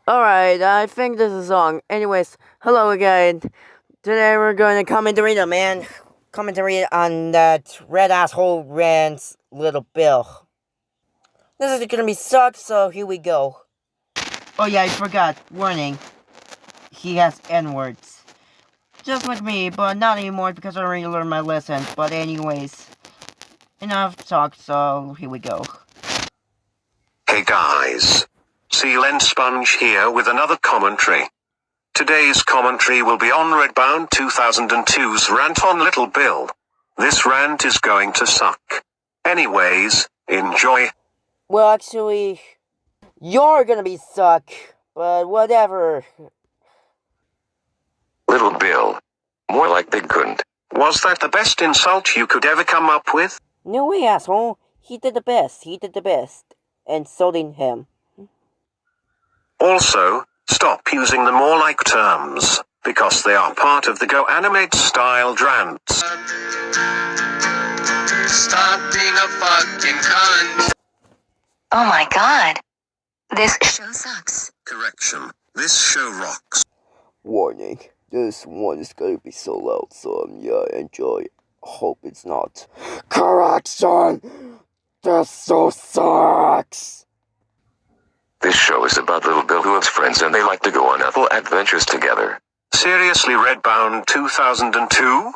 Alright, I think this is long. Anyways, hello again. Today we're going to commentary on that red asshole rants little Bill. This is gonna be suck, so here we go. Oh yeah, I forgot. Warning. He has N-words. Just like me, but not anymore because I already learned my lesson. But anyways, enough talk, so here we go. Hey guys. Seal and Sponge here with another commentary. Today's commentary will be on Redbound 2002's rant on Little Bill. This rant is going to suck. Anyways, enjoy. Well, actually, you're gonna be suck, but whatever. Little Bill. More like Big Couldn't. Was that the best insult you could ever come up with? No way, asshole. He did the best. And so did him. Also, stop using the more like terms, because they are part of the Go Animate styled rants. Stop being a fucking cunt. Oh my god. This show sucks. Correction. This show rocks. Warning. This one is gonna be so loud, so enjoy. Hope it's not. Correction! This so sucks! This show is about Little Bill who has friends and they like to go on awful adventures together. Seriously, Redbound 2002?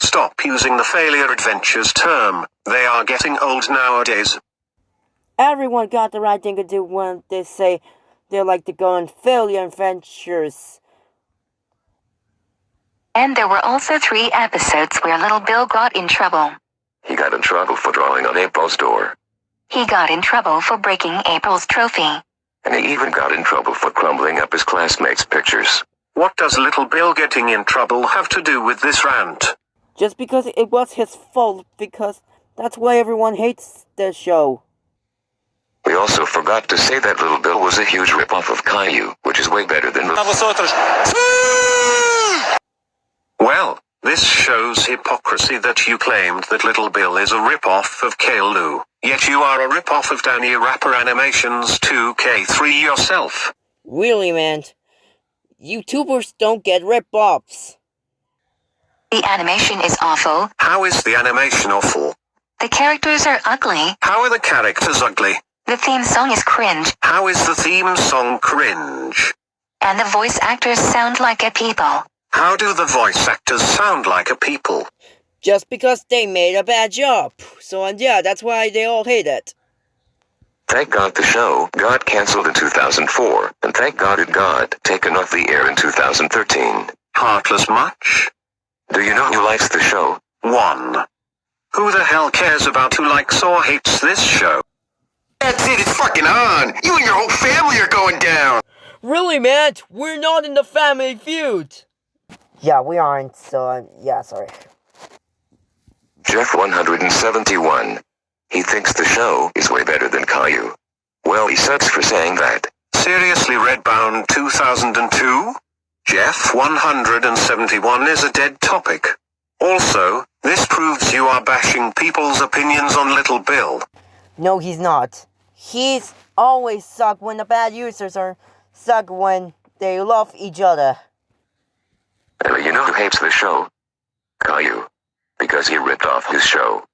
Stop using the failure adventures term. They are getting old nowadays. Everyone got the right thing to do when they say they like to go on failure adventures. And there were also 3 episodes where Little Bill got in trouble. He got in trouble for drawing on April's door. He got in trouble for breaking April's trophy. And he even got in trouble for crumbling up his classmates' pictures. What does Little Bill getting in trouble have to do with this rant? Just because it was his fault, because that's why everyone hates the show. We also forgot to say that Little Bill was a huge ripoff of Caillou, which is way better than Well, this shows hypocrisy that you claimed that Little Bill is a rip-off of Caillou, yet you are a rip-off of Danny Rapper Animations 2K3 yourself. Really, man? YouTubers don't get rip-offs. The animation is awful. How is the animation awful? The characters are ugly. How are the characters ugly? The theme song is cringe. How is the theme song cringe? And the voice actors sound like a people. How do the voice actors sound like a people? Just because they made a bad job. So, that's why they all hate it. Thank God the show got cancelled in 2004, and thank God it got taken off the air in 2013. Heartless much? Do you know who likes the show? 1. Who the hell cares about who likes or hates this show? That's it, it's fucking on. You and your whole family are going down. Really, man? We're not in the Family Feud. Yeah, we aren't, so, sorry. Jeff 171. He thinks the show is way better than Caillou. Well, he sucks for saying that. Seriously, Redbound 2002? Jeff 171 is a dead topic. Also, this proves you are bashing people's opinions on Little Bill. No, he's not. He's always suck when the bad users are suck when they love each other. You know who hates the show? Caillou. Because he ripped off his show.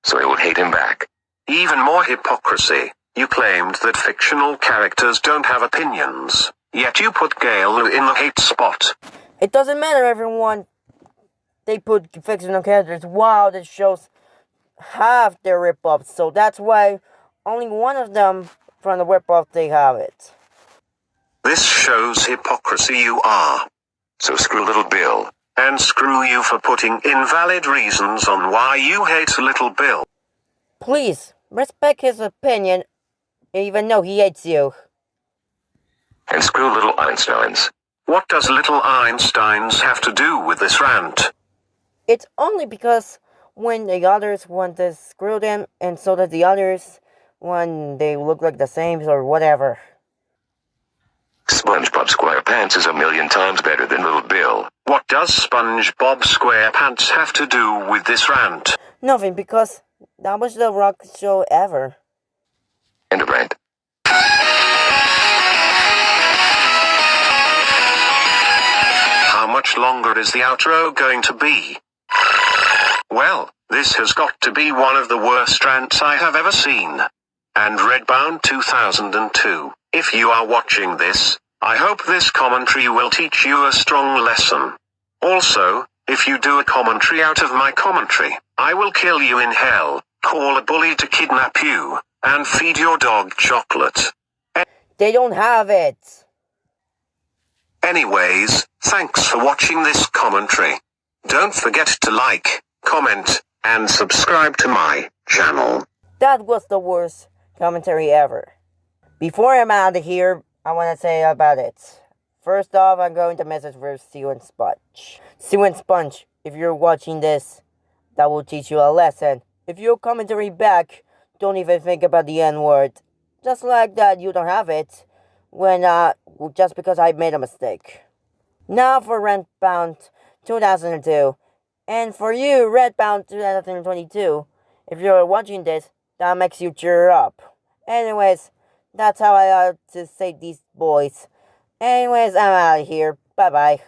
So he would hate him back. Even more hypocrisy. You claimed that fictional characters don't have opinions. Yet you put Gale in the hate spot. It doesn't matter, everyone. They put fictional characters while the shows have their rip-offs. So that's why only one of them from the rip-off they have it. This shows hypocrisy you are. So screw Little Bill. And screw you for putting invalid reasons on why you hate Little Bill. Please, respect his opinion, even though he hates you. And screw Little Einsteins. What does Little Einsteins have to do with this rant? It's only because when the others want to screw them, and so that the others when they look like the same or whatever. SpongeBob SquarePants is a million times better than Little Bill. What does SpongeBob SquarePants have to do with this rant? Nothing, because that was the rock show ever. End of rant. much longer is the outro going to be? Well, this has got to be one of the worst rants I have ever seen. And Redbound 2002, if you are watching this, I hope this commentary will teach you a strong lesson. Also, if you do a commentary out of my commentary, I will kill you in hell, call a bully to kidnap you, and feed your dog chocolate. They don't have it. Anyways, thanks for watching this commentary. Don't forget to like, comment, and subscribe to my channel. That was the worst commentary ever. Before I'm out of here, I want to say about it. First off, I'm going to message with Sue and Sponge. Sue and Sponge, if you're watching this, that will teach you a lesson. If your commentary back, don't even think about the N-word. Just like that, you don't have it. Just because I made a mistake. Now for Redbound 2002. And for you, Redbound 2022, if you're watching this, that makes you cheer up. Anyways, that's how I like to say these boys. Anyways, I'm out of here. Bye-bye.